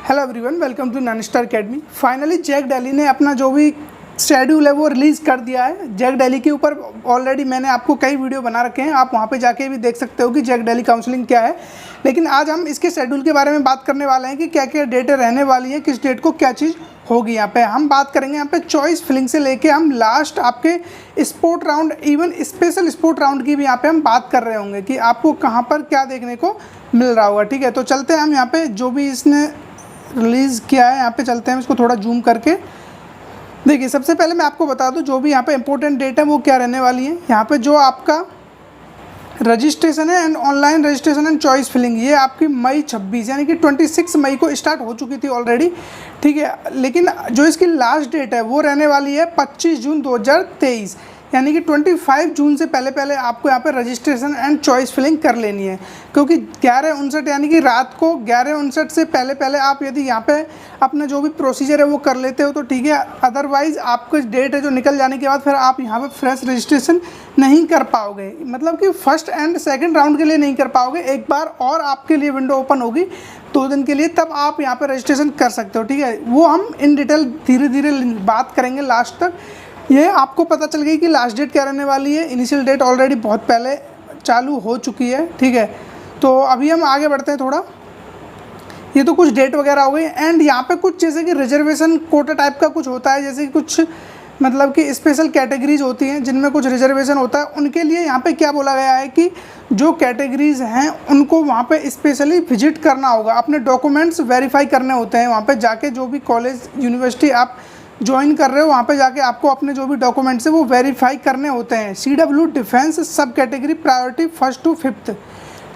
Hello everyone, welcome to नैनस्टार academy. Finally JAC Delhi ने अपना जो भी शेड्यूल है वो रिलीज़ कर दिया है। जैक डेली के ऊपर ऑलरेडी मैंने आपको कई वीडियो बना रखे हैं, आप वहां पे जाके भी देख सकते हो कि जैक डेली काउंसलिंग क्या है। लेकिन आज हम इसके शेड्यूल के बारे में बात करने वाले हैं कि क्या क्या डेटें रहने वाली हैं, किस डेट को क्या चीज़ होगी। यहाँ पे हम बात करेंगे यहाँ पे चॉइस फिलिंग से लेके हम लास्ट आपके sport round, even special sport round की भी यहाँ पे हम बात कर रहे होंगे कि आपको कहाँ पर क्या देखने को मिल रहा होगा। ठीक है, तो चलते हैं हम यहाँ पे जो भी इसने रिलीज़ किया है, यहाँ पे चलते हैं, इसको थोड़ा जूम करके देखिए। सबसे पहले मैं आपको बता दूं जो भी यहाँ पे इंपॉर्टेंट डेट है वो क्या रहने वाली है। यहाँ पे जो आपका रजिस्ट्रेशन है and online registration and choice filling, ये आपकी मई 26 यानी कि 26 मई को स्टार्ट हो चुकी थी ऑलरेडी। ठीक है, लेकिन जो इसकी लास्ट डेट है वो रहने वाली है 25 जून 2023 यानी कि 25 जून से पहले पहले आपको यहाँ पे रजिस्ट्रेशन एंड चॉइस फिलिंग कर लेनी है, क्योंकि 11:59 यानी कि रात को 11:59 से पहले पहले आप यदि यहाँ पे अपना जो भी प्रोसीजर है वो कर लेते हो तो ठीक है। अदरवाइज़ आपको डेट है जो निकल जाने के बाद फिर आप यहाँ पे फ्रेश रजिस्ट्रेशन नहीं कर पाओगे, मतलब कि फर्स्ट एंड सेकेंड राउंड के लिए नहीं कर पाओगे। एक बार और आपके लिए विंडो ओपन होगी 2 दिन के लिए, तब आप यहाँ पर रजिस्ट्रेशन कर सकते हो। ठीक है, वो हम इन डिटेल धीरे धीरे बात करेंगे लास्ट तक। ये आपको पता चल गई कि लास्ट डेट क्या रहने वाली है। इनिशियल डेट ऑलरेडी बहुत पहले चालू हो चुकी है। ठीक है, तो अभी हम आगे बढ़ते हैं थोड़ा। ये तो कुछ डेट वगैरह हो गई एंड यहाँ पे कुछ जैसे कि रिजर्वेशन कोटा टाइप का कुछ होता है, जैसे कि कुछ मतलब कि स्पेशल कैटेगरीज होती हैं जिनमें कुछ रिजर्वेशन होता है। उनके लिए यहाँ पे क्या बोला गया है कि जो कैटेगरीज हैं उनको वहाँ पे स्पेशली विजिट करना होगा, अपने डॉक्यूमेंट्स वेरीफाई करने होते हैं। वहाँ पे जाके जो भी कॉलेज यूनिवर्सिटी आप ज्वाइन कर रहे हो वहाँ पे जाके आपको अपने जो भी डॉक्यूमेंट्स है वो वेरीफाई करने होते हैं। CW डिफेंस सब category priority 1st to 5th।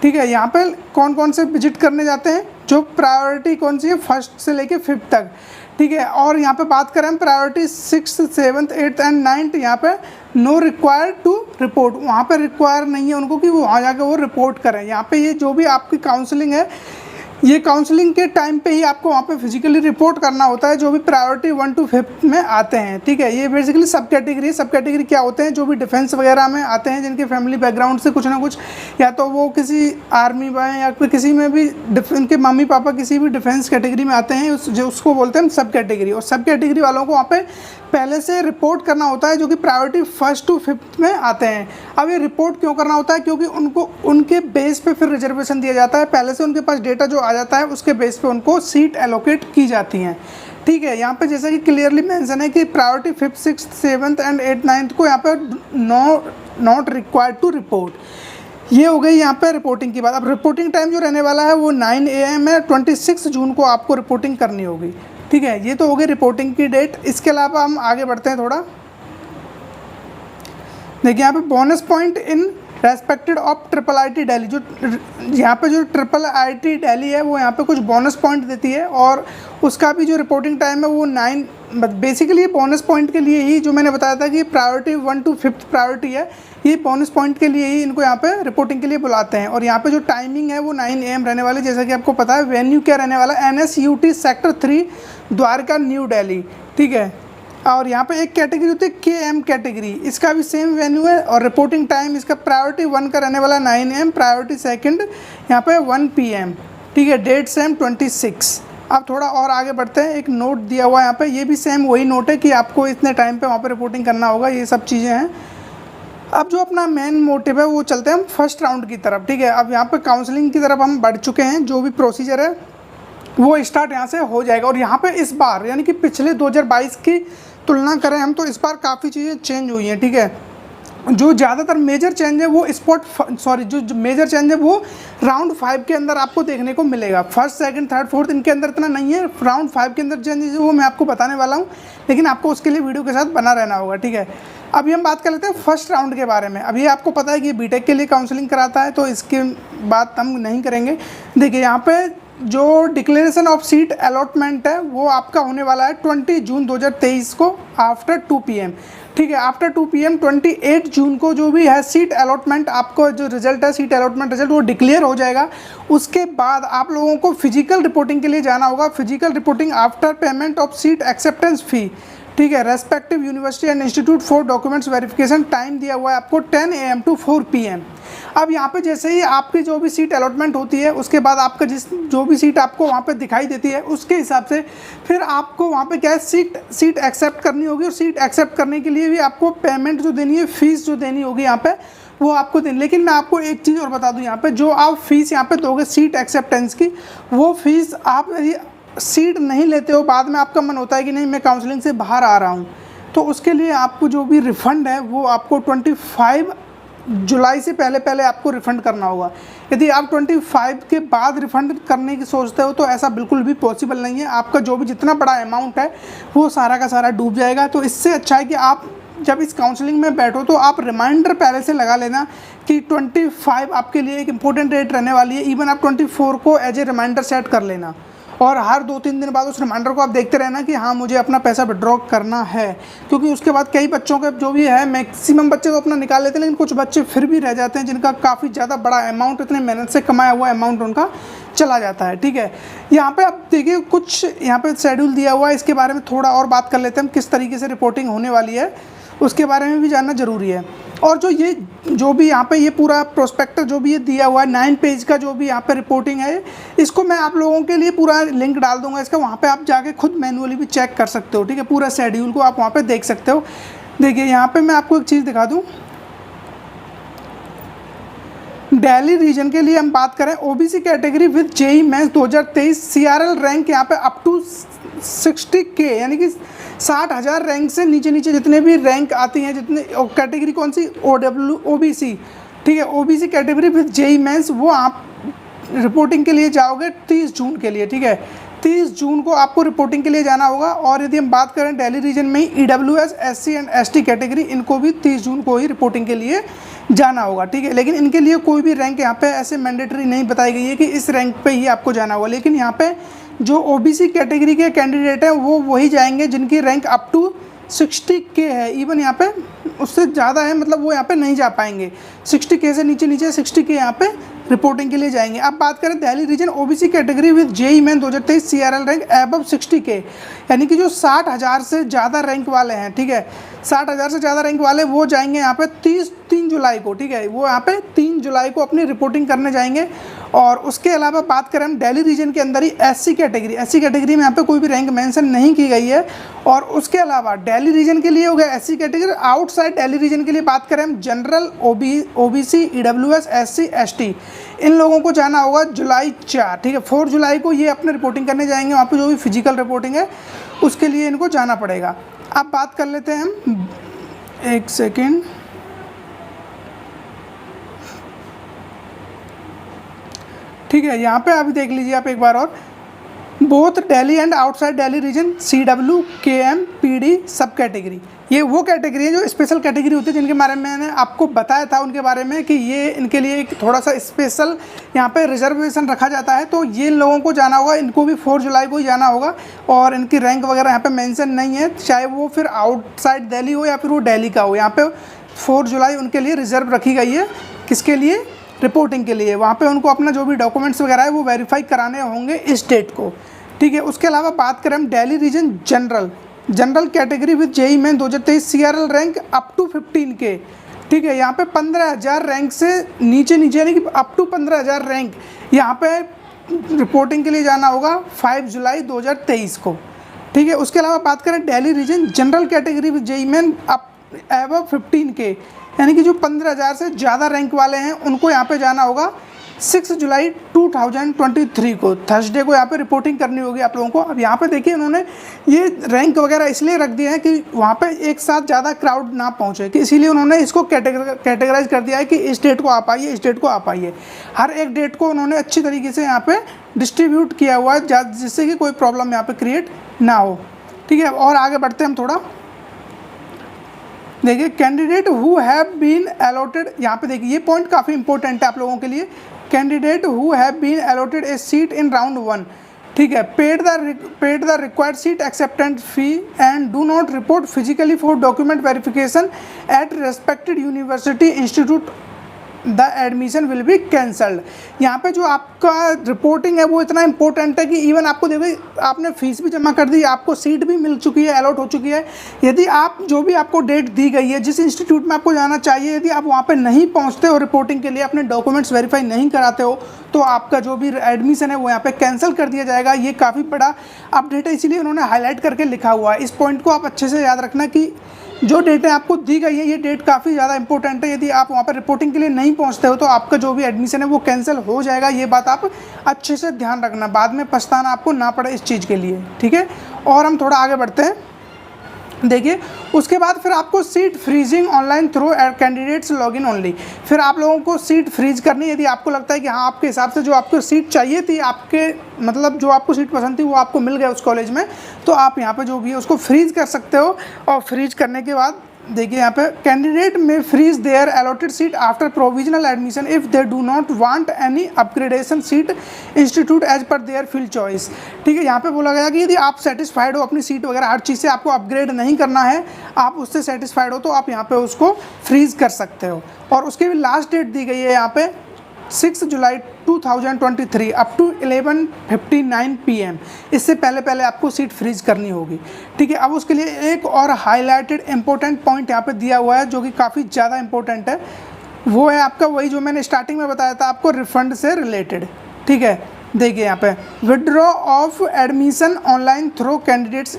ठीक है, यहाँ पे कौन कौन से विजिट करने जाते हैं, जो प्रायोरिटी कौन सी है 1st से लेके 5th तक। ठीक है, और यहाँ पे बात करें priority 6th 7th 8th and 9th, यहाँ पे नो रिक्वायर्ड टू रिपोर्ट, वहाँ पे रिक्वायर नहीं है उनको कि वो वहाँ जाके वो रिपोर्ट करें। यहाँ पे ये जो भी आपकी काउंसलिंग है, ये काउंसलिंग के टाइम पे ही आपको वहाँ पे फिजिकली रिपोर्ट करना होता है, जो भी प्रायोरिटी 1 to 5 में आते हैं। ठीक है, ये बेसिकली सब कैटेगरी। सब कैटेगरी क्या होते हैं, जो भी डिफेंस वगैरह में आते हैं, जिनके फैमिली बैकग्राउंड से कुछ ना कुछ, या तो वो किसी आर्मी में या फिर किसी में भी उनके मम्मी पापा किसी भी डिफेंस कैटेगरी में आते हैं, जो उसको बोलते हैं सब कैटेगरी। और सब कैटेगरी वालों को वहाँ पे पहले से रिपोर्ट करना होता है, जो कि प्रायोरिटी 1st to 5th में आते हैं। अब ये रिपोर्ट क्यों करना होता है, क्योंकि उनको उनके बेस पे फिर रिजर्वेशन दिया जाता है। पहले से उनके पास डेटा जो आ जाता है उसके बेस पे उनको सीट एलोकेट की जाती हैं। ठीक है, यहाँ पे जैसा कि क्लियरली मेंशन है कि priority 5th 6th 7th and 8th 9th को यहाँ पर नॉट रिक्वायर्ड टू रिपोर्ट। ये हो गई यहाँ पे रिपोर्टिंग की बात। अब रिपोर्टिंग टाइम जो रहने वाला है वो 9 AM है। 26 जून को आपको रिपोर्टिंग करनी होगी। ठीक है, ये तो हो गई रिपोर्टिंग की डेट। इसके अलावा हम आगे बढ़ते हैं थोड़ा। देखिए यहाँ पे bonus point in respected of IIIT Delhi, जो यहाँ पे जो IIIT दिल्ली है वो यहाँ पे कुछ बोनस पॉइंट देती है, और उसका भी जो रिपोर्टिंग टाइम है वो 9। बेसिकली ये बोनस पॉइंट के लिए ही, जो मैंने बताया था कि प्रायोरिटी 1 to 5th प्रायोरिटी है, ये बोनस पॉइंट के लिए ही इनको यहाँ पे रिपोर्टिंग के लिए बुलाते हैं। और यहाँ पे जो टाइमिंग है वो 9 AM रहने वाली, जैसा कि आपको पता है। वेन्यू क्या रहने वाला है, NSUT sector 3 Dwarka new Delhi. ठीक है, और यहाँ पे एक कैटेगरी होती है KM कैटेगरी, इसका भी सेम वेन्यू है। और रिपोर्टिंग टाइम इसका प्रायोरिटी 1 का रहने वाला 9 AM, प्रायोरिटी 2nd यहाँ पे 1 PM। ठीक है, डेट सेम 26। अब थोड़ा और आगे बढ़ते हैं। एक नोट दिया हुआ है यहाँ पे, ये भी सेम वही नोट है कि आपको इतने टाइम पे वहाँ पे रिपोर्टिंग करना होगा, ये सब चीज़ें हैं। अब जो अपना मेन मोटिव है वो चलते हैं हम फर्स्ट राउंड की तरफ। ठीक है, अब यहाँ पे काउंसलिंग की तरफ हम बढ़ चुके हैं। जो भी प्रोसीजर है वो स्टार्ट यहाँ से हो जाएगा। और यहाँ पे इस बार यानी कि पिछले 2022 की तुलना करें हम तो इस बार काफ़ी चीज़ें चेंज हुई हैं। ठीक है, जो ज़्यादातर मेजर चेंज है वो जो मेजर चेंज है वो राउंड 5 के अंदर आपको देखने को मिलेगा। 1st 2nd 3rd 4th इनके अंदर इतना नहीं है। राउंड 5 के अंदर चेंजेस वो मैं आपको बताने वाला हूँ, लेकिन आपको उसके लिए वीडियो के साथ बना रहना होगा। ठीक है, अभी हम बात कर लेते हैं फर्स्ट राउंड के बारे में। अभी आपको पता है कि BTech के लिए काउंसलिंग कराता है, तो इसकी बात हम नहीं करेंगे। देखिए यहाँ पे जो डिक्लेरेशन ऑफ सीट अलॉटमेंट है वो आपका होने वाला है 20 जून 2023 को आफ्टर 2 PM। ठीक है, आफ्टर 2 PM 28 जून को जो भी है सीट अलॉटमेंट, आपको जो रिजल्ट है सीट अलॉटमेंट रिजल्ट वो डिक्लेयर हो जाएगा। उसके बाद आप लोगों को फिजिकल रिपोर्टिंग के लिए जाना होगा। Physical reporting after payment of seat acceptance fee. ठीक है। Respective university and institute for documents verification, time दिया हुआ है आपको 10 AM to 4 PM। अब यहाँ पे जैसे ही आपकी जो भी सीट अलॉटमेंट होती है, उसके बाद आपका जो भी सीट आपको वहाँ पे दिखाई देती है, उसके हिसाब से फिर आपको वहाँ पे क्या है, सीट एक्सेप्ट करनी होगी। और सीट एक्सेप्ट करने के लिए भी आपको पेमेंट जो देनी है, फीस जो देनी होगी यहाँ पे, वो आपको देनी। लेकिन मैं आपको एक चीज़ और बता दूँ, यहाँ पे जो आप फीस यहाँ पे दोगे सीट एक्सेप्टेंस की, वो फीस आप यदि सीट नहीं लेते हो, बाद में आपका मन होता है कि नहीं मैं काउंसलिंग से बाहर आ रहा हूँ, तो उसके लिए आपको जो भी रिफ़ंड है वो आपको 25 जुलाई से पहले आपको रिफ़ंड करना होगा। यदि आप 25 के बाद रिफ़ंड करने की सोचते हो तो ऐसा बिल्कुल भी पॉसिबल नहीं है। आपका जो भी जितना बड़ा अमाउंट है वो सारा का सारा डूब जाएगा। तो इससे अच्छा है कि आप जब इस काउंसलिंग में बैठो तो आप रिमाइंडर पहले से लगा लेना कि 25 आपके लिए एक इम्पोर्टेंट डेट रहने वाली है। इवन आप 24 को एज ए रिमाइंडर सेट कर लेना, और हर 2-3 दिन बाद उस रिमाइंडर को आप देखते रहना कि हाँ मुझे अपना पैसा विड्रॉ करना है। क्योंकि उसके बाद कई बच्चों के जो भी है, मैक्सिमम बच्चे तो अपना निकाल लेते हैं, लेकिन कुछ बच्चे फिर भी रह जाते हैं जिनका काफ़ी ज़्यादा बड़ा अमाउंट, इतने मेहनत से कमाया हुआ अमाउंट उनका चला जाता है। ठीक है, यहाँ पे आप देखिए कुछ यहाँ पे शेड्यूल दिया हुआ है, इसके बारे में थोड़ा और बात कर लेते हैं हम, किस तरीके से रिपोर्टिंग होने वाली है उसके बारे में भी जानना ज़रूरी है। और जो भी यहाँ पे ये पूरा प्रोस्पेक्टर जो भी ये दिया हुआ है 9 पेज का जो भी यहाँ पे रिपोर्टिंग है, इसको मैं आप लोगों के लिए पूरा लिंक डाल दूंगा इसका, वहाँ पे आप जाके खुद मैनुअली भी चेक कर सकते हो। ठीक है, पूरा शेड्यूल को आप वहाँ पे देख सकते हो। देखिए यहाँ पे मैं आपको एक चीज़ दिखा दूँ, दिल्ली रीजन के लिए हम बात करें, OBC category with JEE Mains 2023 CRL rank यहाँ पे अप टू 60K, यानी कि 60,000 रैंक से नीचे जितने भी रैंक आती हैं, जितने कैटेगरी कौन सी, ओबीसी। ठीक है, OBC category with JEE Mains, वो आप रिपोर्टिंग के लिए जाओगे 30 जून के लिए। ठीक है, 30 जून को आपको रिपोर्टिंग के लिए जाना होगा। और यदि हम बात करें दिल्ली रीजन में ही EWS, SC and ST category, इनको भी 30 जून को ही रिपोर्टिंग के लिए जाना होगा। ठीक है, लेकिन इनके लिए कोई भी रैंक यहाँ पे ऐसे मैंडेटरी नहीं बताई गई है कि इस रैंक पे ही आपको जाना होगा। लेकिन यहाँ पे जो ओबीसी कैटेगरी के कैंडिडेट हैं वो वही जाएंगे जिनकी रैंक अप टू 60K है। इवन यहाँ पे उससे ज़्यादा है, मतलब वो यहाँ पे नहीं जा पाएंगे। 60K से नीचे 60K यहाँ पे रिपोर्टिंग के लिए जाएंगे। अब बात करें Delhi region OBC category with JEE Main 2023 CRL rank above 60K, यानी कि जो 60,000 से ज़्यादा रैंक वाले हैं। ठीक है, 60,000 से ज़्यादा रैंक वाले वो जाएंगे यहाँ पे 3 जुलाई को। ठीक है, वो यहाँ पे 3 जुलाई को अपनी रिपोर्टिंग करने जाएंगे। और उसके अलावा बात करें हम दिल्ली रीजन के अंदर ही एससी कैटेगरी में यहाँ पे कोई भी रैंक मेंशन नहीं की गई है। और उसके अलावा दिल्ली रीजन के लिए हो गया SC category. Outside Delhi region के लिए बात करें हम general, OBC, EWS, SC, ST, इन लोगों को जाना होगा जुलाई 4। ठीक है, 4 जुलाई को ये अपने रिपोर्टिंग करने जाएंगे। वहाँ पे जो भी फिजिकल रिपोर्टिंग है उसके लिए इनको जाना पड़ेगा। अब बात कर लेते हैं हम, एक सेकेंड, ठीक है, यहाँ पे अभी देख लीजिए आप एक बार और, both Delhi and outside Delhi region CW, KM, PD सब कैटेगरी, ये वो कैटेगरी है जो स्पेशल कैटेगरी होती है, जिनके बारे में मैंने आपको बताया था उनके बारे में कि ये इनके लिए एक थोड़ा सा स्पेशल यहाँ पे रिजर्वेशन रखा जाता है। तो ये लोगों को जाना होगा, इनको भी 4 जुलाई को ही जाना होगा। और इनकी रैंक वगैरह यहाँ पे मेंशन नहीं है, चाहे वो फिर आउटसाइड दिल्ली हो या फिर वो दिल्ली का हो। यहाँ पे 4 जुलाई उनके लिए रिजर्व रखी गई है। किसके लिए? रिपोर्टिंग के लिए। वहाँ पे उनको अपना जो भी डॉक्यूमेंट्स वगैरह है वो वेरीफाई कराने होंगे इस डेट को। ठीक है, उसके अलावा बात करें हम Delhi region general category with JEE Main 2023 CRL rank up to 15K। ठीक है, यहाँ पे 15,000 रैंक से नीचे यानी कि अप टू 15,000 रैंक यहाँ पे रिपोर्टिंग के लिए जाना होगा 5 जुलाई 2023 को। ठीक है, उसके अलावा बात करें Delhi region general category with JEE Main up above 15K, यानी कि जो 15,000 से ज़्यादा रैंक वाले हैं उनको यहाँ पे जाना होगा 6 जुलाई 2023 को, थर्सडे को यहाँ पे रिपोर्टिंग करनी होगी आप लोगों को। अब यहाँ पे देखिए उन्होंने ये रैंक वगैरह इसलिए रख दिए हैं कि वहाँ पे एक साथ ज़्यादा क्राउड ना पहुँचे, कि इसीलिए उन्होंने इसको कैटेगराइज कर दिया है कि इस डेट को आप आइए, इस डेट को आप आइए। हर एक डेट को उन्होंने अच्छी तरीके से यहाँ पर डिस्ट्रीब्यूट किया हुआ है, जिससे कि कोई प्रॉब्लम यहाँ पर क्रिएट ना हो। ठीक है, और आगे बढ़ते हैं हम थोड़ा। देखिए candidate who have been allotted, यहाँ पे देखिए ये पॉइंट काफ़ी इंपॉर्टेंट है आप लोगों के लिए। Candidate who have been allotted a seat in round 1, ठीक है, paid the required seat acceptance fee and do not report physically for document verification at respected university institute the admission will be cancelled. यहाँ पे जो आपका reporting है वो इतना important है कि इवन आपको देखो आपने फीस भी जमा कर दी, आपको सीट भी मिल चुकी है, अलॉट हो चुकी है। यदि आप जो भी आपको डेट दी गई है जिस इंस्टीट्यूट में आपको जाना चाहिए, यदि आप वहाँ पे नहीं पहुँचते हो रिपोर्टिंग के लिए, अपने डॉक्यूमेंट्स वेरीफाई नहीं कराते हो, तो आपका जो भी एडमिशन है वो यहाँ पे कैंसिल कर दिया जाएगा। ये काफ़ी बड़ा अपडेट है, इसीलिए उन्होंने हाईलाइट करके लिखा हुआ है। इस पॉइंट को आप अच्छे से याद रखना कि जो डेटें आपको दी गई है ये डेट काफ़ी ज़्यादा इंपॉर्टेंट है। यदि आप वहाँ पर रिपोर्टिंग के लिए नहीं पहुँचते हो तो आपका जो भी एडमिशन है वो कैंसिल हो जाएगा। ये बात आप अच्छे से ध्यान रखना, बाद में पछताना आपको ना पड़े इस चीज़ के लिए, ठीक है। और हम थोड़ा आगे बढ़ते हैं। देखिए उसके बाद फिर आपको seat freezing online through candidates login only. फिर आप लोगों को सीट फ्रीज करनी है। यदि आपको लगता है कि हाँ आपके हिसाब से जो आपको सीट चाहिए थी, आपके मतलब जो आपको सीट पसंद थी वो आपको मिल गया उस कॉलेज में, तो आप यहाँ पे जो भी है उसको फ्रीज कर सकते हो। और फ्रीज करने के बाद देखिए यहाँ पे candidate may freeze their allotted seat after provisional admission if they do not want any upgradation seat institute as per their filled choice. ठीक है, यहाँ पे बोला गया कि यदि आप सेटिस्फाइड हो अपनी सीट वगैरह हर चीज़ से, आपको अपग्रेड नहीं करना है, आप उससे सेटिस्फाइड हो, तो आप यहाँ पे उसको फ्रीज कर सकते हो। और उसकी भी लास्ट डेट दी गई है यहाँ पे 6 जुलाई 2023 अप टू 11:59 PM। इससे पहले पहले आपको सीट फ्रीज करनी होगी, ठीक है। अब उसके लिए एक और हाईलाइटेड इंपॉर्टेंट पॉइंट यहाँ पे दिया हुआ है जो कि काफ़ी ज़्यादा इंपॉर्टेंट है। वो है आपका वही जो मैंने स्टार्टिंग में बताया था आपको, रिफंड से रिलेटेड, ठीक है। देखिए यहाँ पे withdraw of admission online through candidates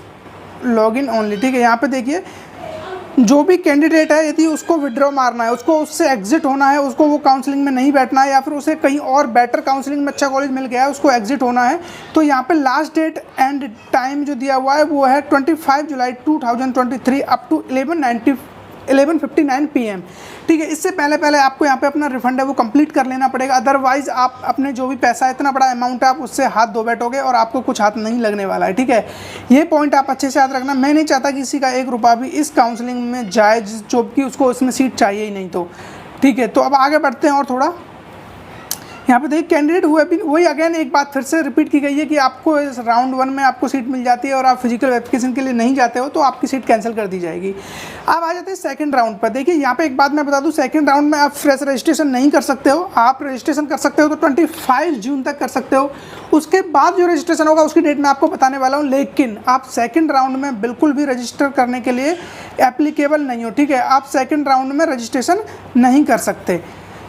login only, ठीक है। यहाँ पे देखिए जो भी कैंडिडेट है यदि उसको विड्रॉ मारना है, उसको उससे एग्जिट होना है, उसको वो काउंसलिंग में नहीं बैठना है, या फिर उसे कहीं और बेटर काउंसलिंग में अच्छा कॉलेज मिल गया है, उसको एग्जिट होना है, तो यहाँ पे लास्ट डेट एंड टाइम जो दिया हुआ है वो है 25 जुलाई 2023 अप टू 11:59 PM, ठीक है। इससे पहले पहले आपको यहाँ पे अपना रिफंड है वो कंप्लीट कर लेना पड़ेगा। अदरवाइज आप अपने जो भी पैसा है, इतना बड़ा अमाउंट है, आप उससे हाथ धो बैठोगे और आपको कुछ हाथ नहीं लगने वाला है, ठीक है। ये पॉइंट आप अच्छे से याद रखना। मैं नहीं चाहता किसी का 1 रुपया भी इस काउंसलिंग में जाए जो कि उसको उसमें सीट चाहिए ही नहीं, तो ठीक है। तो अब आगे बढ़ते हैं और थोड़ा यहाँ पे देखिए कैंडिडेट हुए भी वही अगेन एक बात फिर से रिपीट की गई है कि आपको इस राउंड 1 में आपको सीट मिल जाती है और आप फिजिकल वेरिफिकेशन के लिए नहीं जाते हो तो आपकी सीट कैंसिल कर दी जाएगी। अब आ जाते हैं सेकंड राउंड पर। देखिए यहाँ पे एक बात मैं बता दूँ, सेकंड राउंड में आप फ्रेश रजिस्ट्रेशन नहीं कर सकते हो। आप रजिस्ट्रेशन कर सकते हो तो 25 जून तक कर सकते हो। उसके बाद जो रजिस्ट्रेशन होगा उसकी डेट मैं आपको बताने वाला हूँ, लेकिन आप सेकेंड राउंड में बिल्कुल भी रजिस्टर करने के लिए एप्लीकेबल नहीं हो, ठीक है। आप सेकेंड राउंड में रजिस्ट्रेशन नहीं कर सकते।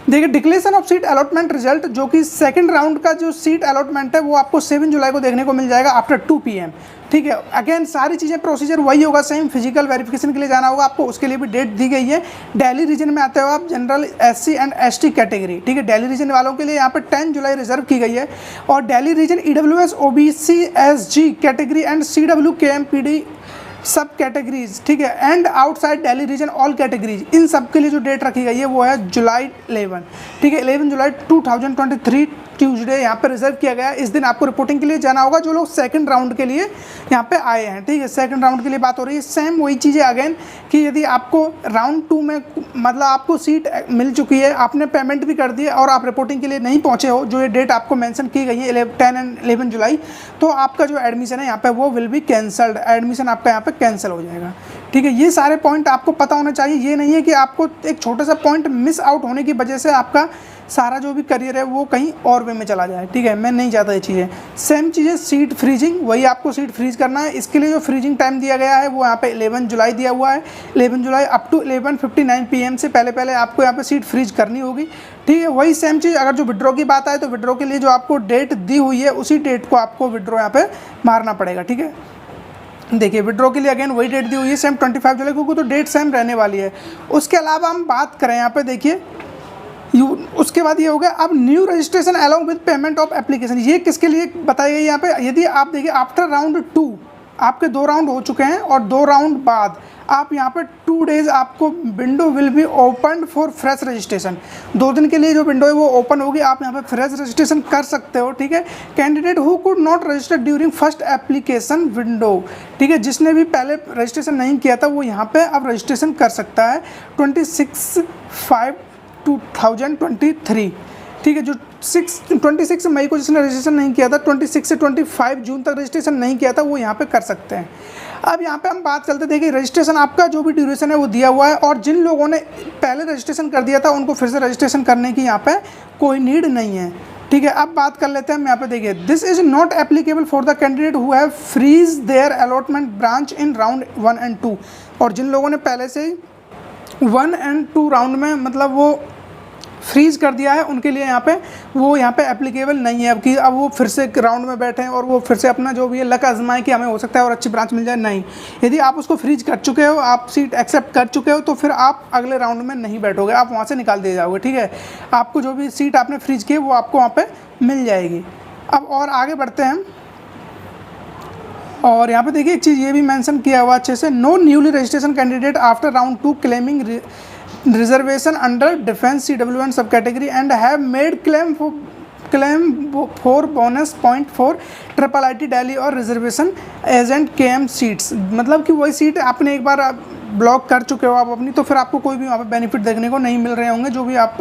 देखिए declaration of seat allotment result, जो कि सेकंड राउंड का जो सीट अलॉटमेंट है वो आपको 7 जुलाई को देखने को मिल जाएगा आफ्टर 2 PM, ठीक है। अगेन सारी चीज़ें प्रोसीजर वही होगा, सेम फिजिकल वेरिफिकेशन के लिए जाना होगा आपको, उसके लिए भी डेट दी गई है। दिल्ली रीजन में आते हो आप, general SC and ST category, ठीक है। दिल्ली रीजन वालों के लिए यहाँ पे 10 जुलाई रिजर्व की गई है। और Delhi region EWS OBC SG category and CW KMPD सब कैटेगरीज, ठीक है, and outside Delhi region all categories, इन सब के लिए जो डेट रखी गई है वो है जुलाई 11, ठीक है। 11 जुलाई 2023 ट्यूसडे यहाँ पे रिजर्व किया गया है। इस दिन आपको रिपोर्टिंग के लिए जाना होगा जो लोग सेकंड राउंड के लिए यहाँ पे आए हैं, ठीक है। सेकंड राउंड के लिए बात हो रही है, सेम वही चीज़ें अगेन कि यदि आपको राउंड 2 में मतलब आपको सीट मिल चुकी है, आपने पेमेंट भी कर दी है और आप रिपोर्टिंग के लिए नहीं पहुँचे हो, जो ये डेट आपको मैंसन की गई है 10 एंड 11 जुलाई, तो आपका जो एडमिशन है यहाँ पे वो विल बी कैंसल्ड, एडमिशन आपका यहाँ पे कैंसिल हो जाएगा, ठीक है। ये सारे पॉइंट आपको पता होना चाहिए। ये नहीं है कि आपको एक छोटा सा पॉइंट मिस आउट होने की वजह से आपका सारा जो भी करियर है वो कहीं और वे में चला जाए, ठीक है। मैं नहीं चाहता ये चीज़ें। सेम चीज़ें सीट फ्रीजिंग, वही आपको सीट फ्रीज करना है। इसके लिए जो फ्रीजिंग टाइम दिया गया है वो यहाँ पे 11 जुलाई दिया हुआ है। 11 जुलाई अप टू 11:59 PM से पहले पहले आपको यहाँ पे सीट फ्रीज करनी होगी, ठीक है। वही सेम चीज़ अगर जो विड्रॉ की बात आए तो विड्रॉ के लिए जो आपको डेट दी हुई है उसी डेट को आपको विड्रॉ यहाँ पे मारना पड़ेगा, ठीक है। देखिए विड्रॉ के लिए अगेन वही डेट दी हुई है सेम 25 जुलाई, क्योंकि तो डेट सेम रहने वाली है। उसके अलावा हम बात करें यहाँ पे देखिए उसके बाद ये हो गया अब new registration along with payment of application. ये किसके लिए बताई गई यहाँ पे, यदि आप देखिए आफ्टर राउंड 2 आपके 2 राउंड हो चुके हैं और 2 राउंड बाद आप यहाँ पे 2 डेज आपको window will be open for fresh registration. 2 दिन के लिए जो विंडो है वो ओपन होगी, आप यहाँ पे फ्रेश रजिस्ट्रेशन कर सकते हो, ठीक है। Candidate who could not register during first application window, ठीक है, जिसने भी पहले रजिस्ट्रेशन नहीं किया था वो यहाँ पे अब रजिस्ट्रेशन कर सकता है 26/5/2023, ठीक है। जो 26 मई को जिसने रजिस्ट्रेशन नहीं किया था, 26 से 25 जून तक रजिस्ट्रेशन नहीं किया था वो यहाँ पे कर सकते हैं। अब यहाँ पे हम बात चलते, देखिए रजिस्ट्रेशन आपका जो भी ड्यूरेशन है वो दिया हुआ है, और जिन लोगों ने पहले रजिस्ट्रेशन कर दिया था उनको फिर से रजिस्ट्रेशन करने की यहाँ पे कोई नीड नहीं है, ठीक है। अब बात कर लेते हैं हम यहाँ पे, देखिए this is not applicable for the candidate who have freeze their allotment branch in round 1 and 2, और जिन लोगों ने पहले से 1 एंड 2 राउंड में मतलब वो फ्रीज कर दिया है उनके लिए यहाँ पे वो यहाँ पे एप्लीकेबल नहीं है अब कि अब वो फिर से राउंड में बैठे हैं और वो फिर से अपना जो भी है लक आजमाएं कि हमें हो सकता है और अच्छी ब्रांच मिल जाए। नहीं, यदि आप उसको फ्रीज कर चुके हो, आप सीट एक्सेप्ट कर चुके हो, तो फिर आप अगले राउंड में नहीं बैठोगे, आप वहाँ से निकाल दिए जाओगे, ठीक है। आपको जो भी सीट आपने फ्रीज की है वो आपको वहाँ पर मिल जाएगी। अब और आगे बढ़ते हैं, और यहाँ पे देखिए एक चीज़ ये भी मेंशन किया हुआ अच्छे से, no newly registration candidate after round 2 claiming reservation under defence CW1 sub category and have made claim for bonus point for IIIT Delhi और रिजर्वेशन एजेंट KM सीट्स, मतलब कि वही सीट आपने एक बार ब्लॉक कर चुके हो आप अपनी, तो फिर आपको कोई भी वहाँ पर बेनिफिट देखने को नहीं मिल रहे होंगे जो भी आप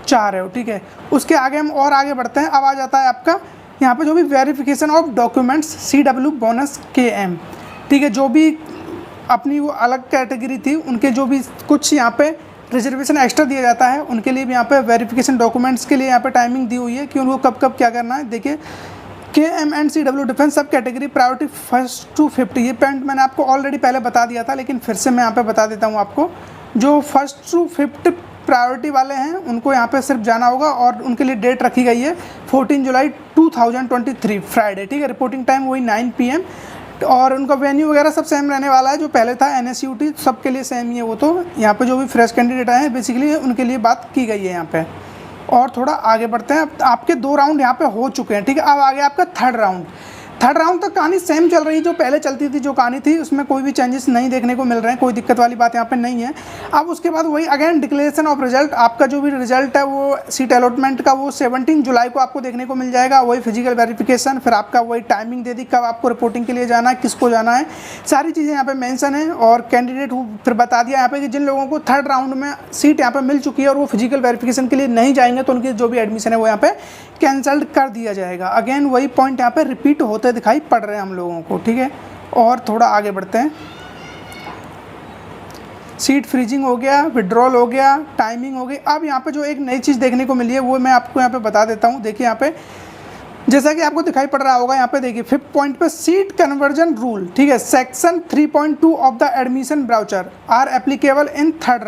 चाह रहे हो, ठीक है। उसके आगे हम और आगे बढ़ते हैं। अब आ जाता है आपका यहाँ पे जो भी verification of documents CW bonus KM, ठीक है। जो भी अपनी वो अलग कैटेगरी थी उनके जो भी कुछ यहाँ पे रिजर्वेशन एक्स्ट्रा दिया जाता है उनके लिए भी यहाँ पे वेरिफिकेशन डॉक्यूमेंट्स के लिए यहाँ पे टाइमिंग दी हुई है कि उनको कब कब क्या करना है। देखिए KM एंड CW डिफेंस सब कैटेगरी प्रायोरिटी 1st to 50, ये पॉइंट मैंने आपको ऑलरेडी पहले बता दिया था, लेकिन फिर से मैं यहाँ पे बता देता हूँ आपको। जो 1st to 50 प्रायोरिटी वाले हैं उनको यहाँ पे सिर्फ जाना होगा, और उनके लिए डेट रखी गई है 14 जुलाई 2023 फ्राइडे, ठीक है। रिपोर्टिंग टाइम वही 9 PM, और उनका वेन्यू वगैरह सब सेम रहने वाला है, जो पहले था NSUT सबके लिए सेम ही है वो। तो यहाँ पे जो भी फ्रेश कैंडिडेट आए हैं बेसिकली उनके लिए बात की गई है यहाँ पे। और थोड़ा आगे बढ़ते हैं, अब आपके 2 राउंड यहाँ पे हो चुके हैं, ठीक है। अब आगे आपका थर्ड राउंड तक कहानी सेम चल रही है, जो पहले चलती थी जो कहानी थी उसमें कोई भी चेंजेस नहीं देखने को मिल रहे हैं, कोई दिक्कत वाली बात यहाँ पे नहीं है। अब उसके बाद वही अगेन डिक्लेरेशन ऑफ रिजल्ट, आपका जो भी रिजल्ट है वो सीट अलॉटमेंट का वो 17 जुलाई को आपको देखने को मिल जाएगा। वही फिजिकल वेरिफिकेशन, फिर आपका वही टाइमिंग दे दी कब आपको रिपोर्टिंग के लिए जाना है, किसको जाना है, सारी चीज़ें यहाँ पे मेंशन है। और कैंडिडेट फिर बता दिया यहाँ पे कि जिन लोगों को थर्ड राउंड में सीट यहाँ पे मिल चुकी है और वो फिजिकल वेरिफिकेशन के लिए नहीं जाएंगे तो उनकी जो भी एडमिशन है वो यहाँ पे कैंसल्ड कर दिया जाएगा। अगेन वही पॉइंट यहाँ पे रिपीट होते दिखाई पड़ रहे हैं हम लोगों को, ठीक है। और थोड़ा आगे बढ़ते हैं, सीट फ्रीजिंग हो गया, विड्रॉल हो गया, टाइमिंग हो गई। अब यहाँ पे जो एक नई चीज़ देखने को मिली है वो मैं आपको यहाँ पे बता देता हूँ। देखिए यहाँ पे जैसा कि आपको दिखाई पड़ रहा होगा, यहाँ पे देखिए 5th पॉइंट पे सीट कन्वर्जन रूल, ठीक है, section 3.2 of the admission brochure are applicable in third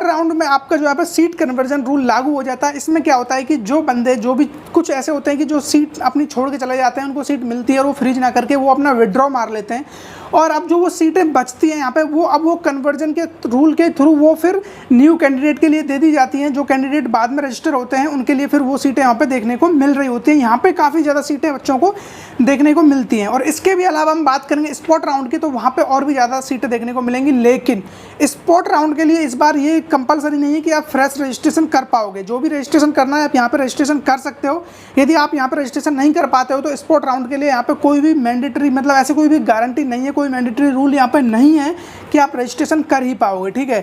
round में आपका जो यहाँ पे सीट कन्वर्जन रूल लागू हो जाता है। इसमें क्या होता है कि जो बंदे जो भी कुछ ऐसे होते हैं कि जो सीट अपनी छोड़ के चले जाते हैं, उनको सीट मिलती है और वो फ्रीज ना करके वो अपना विड्रॉ मार लेते हैं, और अब जो वो सीटें बचती हैं यहाँ पे वो कन्वर्जन के रूल के थ्रू वो फिर न्यू कैंडिडेट के लिए दे दी जाती हैं। जो कैंडिडेट बाद में रजिस्टर होते हैं उनके लिए फिर वो सीटें यहाँ पे देखने को मिल रही होती हैं। यहाँ पे काफ़ी ज़्यादा सीटें बच्चों को देखने को मिलती हैं। और इसके भी अलावा हम बात करेंगे स्पॉट राउंड की, तो वहाँ पे और भी ज़्यादा सीटें देखने को मिलेंगी। लेकिन स्पॉट राउंड के लिए इस बार ये कंपलसरी नहीं है कि आप फ्रेश रजिस्ट्रेशन कर पाओगे। जो भी रजिस्ट्रेशन करना है आप यहाँ पर रजिस्ट्रेशन कर सकते हो। यदि आप यहाँ पर रजिस्ट्रेशन नहीं कर पाते हो तो स्पॉट राउंड के लिए यहाँ पर कोई भी मैंडेटरी, मतलब ऐसे कोई भी गारंटी नहीं है, कोई मैंडेटरी रूल यहाँ पर नहीं है कि आप रजिस्ट्रेशन कर ही पाओगे, ठीक है।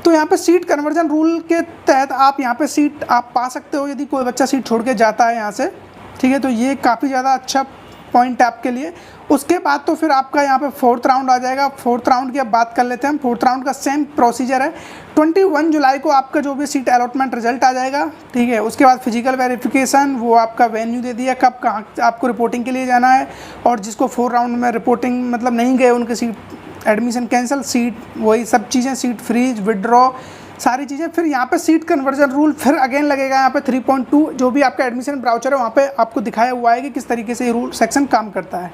तो यहाँ पे सीट कन्वर्जन रूल के तहत आप यहाँ पे सीट आप पा सकते हो यदि कोई बच्चा सीट छोड़ के जाता है यहाँ से, ठीक है। तो ये काफ़ी ज़्यादा अच्छा पॉइंट है आपके लिए। उसके बाद तो फिर आपका यहाँ पे 4th राउंड आ जाएगा। 4th राउंड की अब बात कर लेते हैं हम। 4th राउंड का सेम प्रोसीजर है। 21 जुलाई को आपका जो भी सीट अलॉटमेंट रिजल्ट आ जाएगा, ठीक है। उसके बाद फिजिकल वेरिफिकेशन, वो आपका वेन्यू दे दिया कब कहाँ आपको रिपोर्टिंग के लिए जाना है, और जिसको 4 राउंड में रिपोर्टिंग मतलब नहीं गए उनकी सीट एडमिशन कैंसिल, सीट वही सब चीज़ें, सीट फ्रीज, विड्रॉ, सारी चीज़ें। फिर यहाँ पे सीट कन्वर्जन रूल फिर अगेन लगेगा यहाँ पे 3.2 जो भी आपका एडमिशन ब्राउचर है वहाँ पे आपको दिखाया हुआ है कि किस तरीके से ये रूल सेक्शन काम करता है,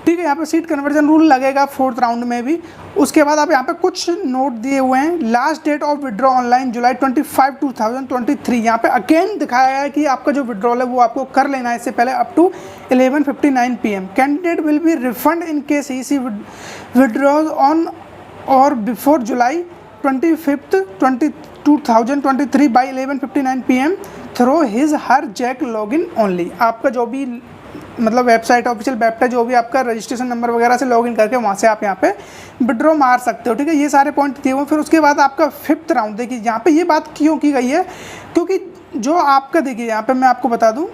ठीक है। यहाँ पे सीट कन्वर्जन रूल लगेगा 4th राउंड में भी। उसके बाद आप यहाँ पे कुछ नोट दिए हुए हैं। Last date of withdraw online July 25, 2023। यहाँ पे अगेन दिखाया है कि आपका जो विड्रॉल है वो आपको कर लेना है इससे पहले up to 11:59 PM। Candidate will be refund in case he withdraws on or before July 25, 2023 by 11:59 PM through his her JAC login only. आपका जो भी मतलब वेबसाइट ऑफिशियल वेबसाइट जो भी आपका रजिस्ट्रेशन नंबर वगैरह से लॉगिन करके वहाँ से आप यहाँ पे विड्रॉ मार सकते हो, ठीक है। ये सारे पॉइंट दिए हुए। फिर उसके बाद आपका 5th राउंड, देखिए यहाँ पे ये बात क्यों की गई है, क्योंकि जो आपका देखिए यहाँ पे मैं आपको बता दूँ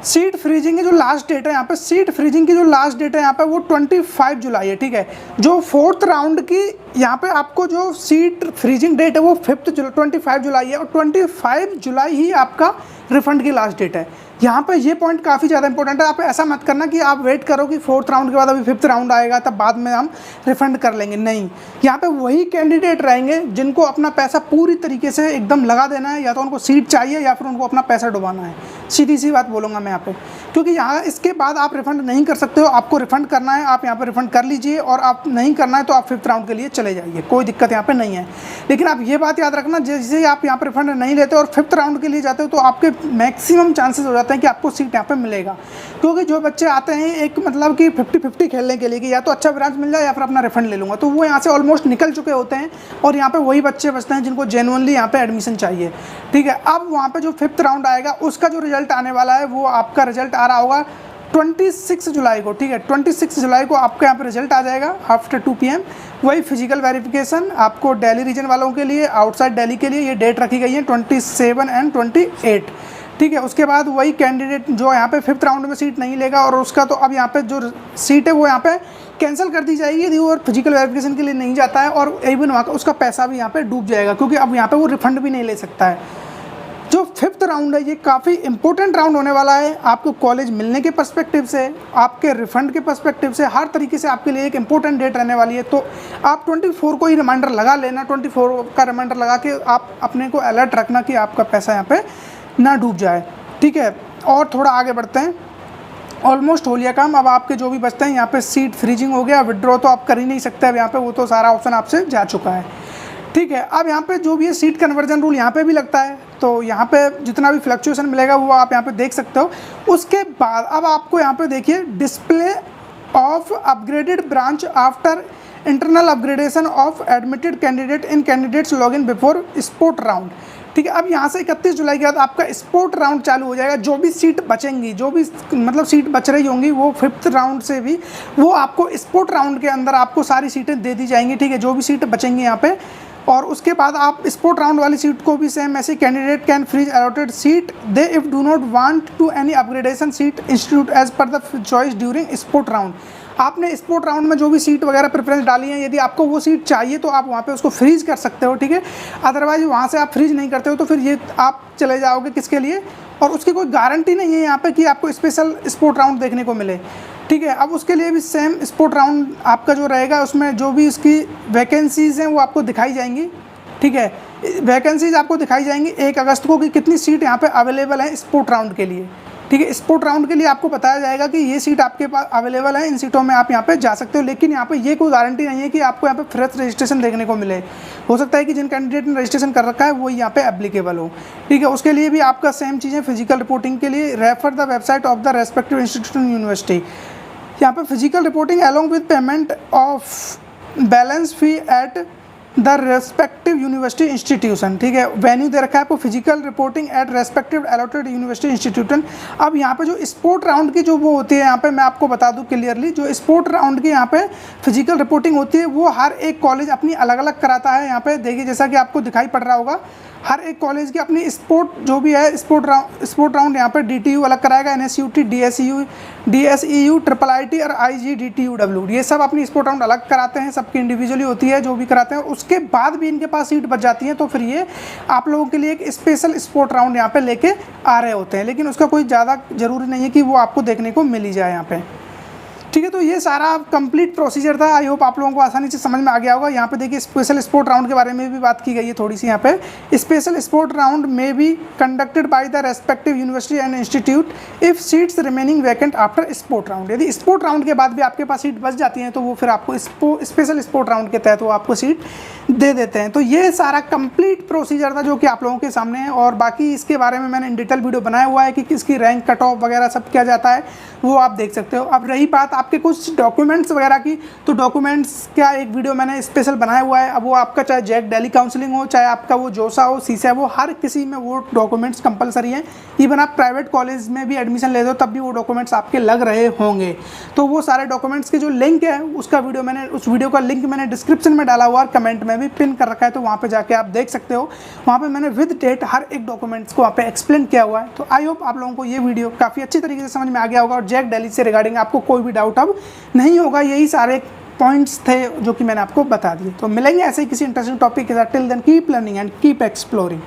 सीट फ्रीजिंग की जो लास्ट डेट है यहाँ पे, सीट फ्रीजिंग की जो लास्ट डेट है यहाँ पे वो 25 जुलाई है, ठीक है। जो 4th राउंड की यहाँ पे आपको जो सीट फ्रीजिंग डेट है वो 25 जुलाई है, और 25 जुलाई ही आपका रिफंड की लास्ट डेट है। यहाँ पे ये पॉइंट काफ़ी ज़्यादा इंपॉर्टेंट है। आप ऐसा मत करना कि आप वेट करो कि 4th राउंड के बाद अभी 5th राउंड आएगा तब बाद में हम रिफंड कर लेंगे, नहीं। यहाँ पे वही कैंडिडेट रहेंगे जिनको अपना पैसा पूरी तरीके से एकदम लगा देना है, या तो उनको सीट चाहिए या फिर उनको अपना पैसा डुबाना है। सीधी सी बात बोलूँगा मैं यहाँ पे, क्योंकि यहाँ इसके बाद आप रिफंड नहीं कर सकते हो। आपको रिफंड करना है आप यहाँ पर रिफंड कर लीजिए, और आप नहीं करना है तो आप 5th राउंड के लिए चले जाइए, कोई दिक्कत यहाँ पर नहीं है। लेकिन आप ये बात याद रखना, जैसे आप यहाँ पर रिफंड नहीं लेते और 5th राउंड के लिए जाते हो तो आपके मैक्सिमम चांसेस हो जाते हैं कि आपको सीट यहाँ पे मिलेगा। क्योंकि जो बच्चे आते हैं एक मतलब कि 50-50 खेलने के लिए कि या तो अच्छा ब्रांच मिल जाए या फिर अपना रिफंड ले लूँगा, तो वो यहाँ से ऑलमोस्ट निकल चुके होते हैं, और यहाँ पे वही बच्चे बचते हैं जिनको जेन्युइनली यहाँ पे एडमिशन चाहिए, ठीक है। अब वहाँ पे जो 5th राउंड आएगा उसका जो रिजल्ट आने वाला है वो आपका रिजल्ट आ रहा होगा 26 जुलाई को, ठीक है। 26 जुलाई को आपके यहाँ पे रिजल्ट आ जाएगा आफ्टर 2 PM। वही फिजिकल वेरिफिकेशन आपको दिल्ली रीजन वालों के लिए, आउटसाइड दिल्ली के लिए ये डेट रखी गई है 27 और 28, ठीक है। उसके बाद वही कैंडिडेट जो यहाँ पे 5th राउंड में सीट नहीं लेगा और उसका तो अब यहाँ पे जो सीट है वो यहाँ पे कैंसिल कर दी जाएगी यदि वो फिजिकल वेरिफिकेशन के लिए नहीं जाता है, और इवन वहाँ का उसका पैसा भी यहाँ पे डूब जाएगा, क्योंकि अब यहाँ पे वो रिफंड भी नहीं ले सकता है। जो 5th राउंड है ये काफ़ी इंपॉर्टेंट राउंड होने वाला है, आपको कॉलेज मिलने के पर्सपेक्टिव से, आपके रिफंड के पर्सपेक्टिव से, हर तरीके से आपके लिए एक इंपॉर्टेंट डेट रहने वाली है। तो आप 24 को ही रिमाइंडर लगा लेना, 24 का रिमाइंडर लगा के आप अपने को अलर्ट रखना कि आपका पैसा यहाँ पे ना डूब जाए, ठीक है। और थोड़ा आगे बढ़ते हैं, ऑलमोस्ट हो लिया काम। अब आपके जो भी बचते हैं यहाँ पे सीट फ्रीजिंग हो गया, विड्रॉ तो आप कर ही नहीं सकते अब यहाँ पे, वो तो सारा ऑप्शन आपसे जा चुका है, ठीक है। अब यहाँ पे जो भी है सीट कन्वर्जन रूल यहाँ पे भी लगता है, तो यहाँ पे जितना भी फ्लक्चुएशन मिलेगा वो आप यहाँ पे देख सकते हो। उसके बाद अब आपको यहाँ पे देखिए display of upgraded branch after internal upgradation of admitted candidate in candidates login before sport round, ठीक है। अब यहाँ से 31 जुलाई के बाद आपका स्पोर्ट राउंड चालू हो जाएगा। जो भी सीट बचेंगी, जो भी मतलब सीट बच रही होंगी वो 5th राउंड से भी वो आपको स्पोर्ट राउंड के अंदर आपको सारी सीटें दे दी जाएंगी, ठीक है। जो भी सीट बचेंगी यहाँ पे, और उसके बाद आप स्पोर्ट राउंड वाली सीट को भी सेम ऐसे candidate can freeze allotted seat they if do not want to any upgradation seat institute as per the choice during spot round. आपने स्पोर्ट राउंड में जो भी सीट वगैरह प्रेफरेंस डाली है, यदि आपको वो सीट चाहिए तो आप वहाँ पे उसको फ्रीज कर सकते हो, ठीक है। अदरवाइज वहाँ से आप फ्रीज नहीं करते हो तो फिर ये आप चले जाओगे किसके लिए, और उसकी कोई गारंटी नहीं है यहाँ पे कि आपको स्पेशल स्पोर्ट राउंड देखने को मिले, ठीक है। अब उसके लिए भी सेम स्पोर्ट राउंड आपका जो रहेगा उसमें जो भी उसकी वैकेंसीज़ हैं वो आपको दिखाई जाएंगी, ठीक है। वैकेंसीज आपको दिखाई जाएंगी 1 अगस्त को कि कितनी सीट यहाँ पे अवेलेबल है स्पोर्ट राउंड के लिए, ठीक है। स्पोर्ट राउंड के लिए आपको बताया जाएगा कि ये सीट आपके पास अवेलेबल है, इन सीटों में आप यहाँ पे जा सकते हो, लेकिन यहाँ पे ये कोई गारंटी नहीं है कि आपको यहाँ पे फ्रेश रजिस्ट्रेशन देखने को मिले। हो सकता है कि जिन कैंडिडेट ने रजिस्ट्रेशन कर रखा है वो यहाँ पे एप्लीकेबल हो, ठीक है। उसके लिए भी आपका सेम चीज़ें फिजिकल रिपोर्टिंग के लिए refer the website of the respective institution university. यहाँ पे physical reporting along with payment of balance fee at the respective university institution, ठीक है। वेन्यू दे रखा है आपको physical reporting at respective allotted university institution. अब यहाँ पे जो स्पोर्ट राउंड की जो वो होती है, यहाँ पे मैं आपको बता दूँ क्लियरली, जो स्पोर्ट राउंड की यहाँ पे फिजिकल रिपोर्टिंग होती है वो हर एक कॉलेज अपनी अलग अलग कराता है। यहाँ पे देखिए जैसा कि आपको दिखाई पड़ रहा होगा, हर एक कॉलेज की अपनी स्पोर्ट जो भी है स्पोर्ट राउंड यहाँ पे DTU अलग कराएगा, NSUT, DSEU, IIIT और IGDTUW, ये सब अपनी स्पोर्ट राउंड अलग कराते हैं, सबकी इंडिविजुअली होती है जो भी कराते हैं। उसके बाद भी इनके पास सीट बच जाती है तो फिर ये आप लोगों के लिए एक स्पेशल स्पोर्ट राउंड यहाँ पे लेके आ रहे होते हैं, लेकिन उसका कोई ज़्यादा ज़रूरी नहीं है कि वो आपको देखने को मिल ही जाए यहाँ पे, ठीक है। तो ये सारा कंप्लीट प्रोसीजर था। आई होप आप लोगों को आसानी से समझ में आ गया होगा। यहाँ पे देखिए स्पेशल स्पोर्ट राउंड के बारे में भी बात की गई है थोड़ी सी। यहाँ पे स्पेशल स्पोर्ट राउंड में be conducted by the respective university and institute if seats remaining vacant after sport round. यदि स्पोर्ट राउंड के बाद भी आपके पास सीट बच जाती हैं तो वो फिर आपको स्पेशल स्पोर्ट राउंड के तहत वो आपको सीट दे देते हैं। तो ये सारा कंप्लीट प्रोसीजर था जो कि आप लोगों के सामने है, और बाकी इसके बारे में मैंने इन डिटेल वीडियो बनाया हुआ है कि किसकी रैंक कट ऑफ वगैरह सब किया जाता है, वो आप देख सकते हो। अब रही बात आपके कुछ डॉक्यूमेंट्स वगैरह की, तो डॉक्यूमेंट्स का एक वीडियो मैंने स्पेशल बनाया हुआ है। अब वो आपका चाहे जैक दिल्ली काउंसलिंग हो, चाहे आपका वो जोसा हो, सीसा हो, हर किसी में वो डॉक्यूमेंट्स कंपलसरी हैं। इवन आप प्राइवेट कॉलेज में भी एडमिशन ले दो तब भी वो डॉक्यूमेंट्स आपके लग रहे होंगे। तो वो सारे डॉक्यूमेंट्स के जो लिंक है उसका वीडियो मैंने, उस वीडियो का लिंक मैंने डिस्क्रिप्शन में डाला हुआ और कमेंट में भी पिन कर रखा है, तो वहाँ पे जाके आप देख सकते हो। वहाँ पे मैंने विद डेट हर एक डॉक्यूमेंट्स को वहाँ पे एक्सप्लेन किया हुआ है। तो आई होप आप लोगों को ये वीडियो काफ़ी अच्छी तरीके से समझ में आ गया होगा और जैक दिल्ली से रिगार्डिंग आपको कोई भी डाउट अब नहीं होगा। यही सारे पॉइंट्स थे जो कि मैंने आपको बता दिए। तो मिलेंगे ऐसे ही किसी इंटरेस्टिंग टॉपिक के साथ। Till then keep learning and keep exploring.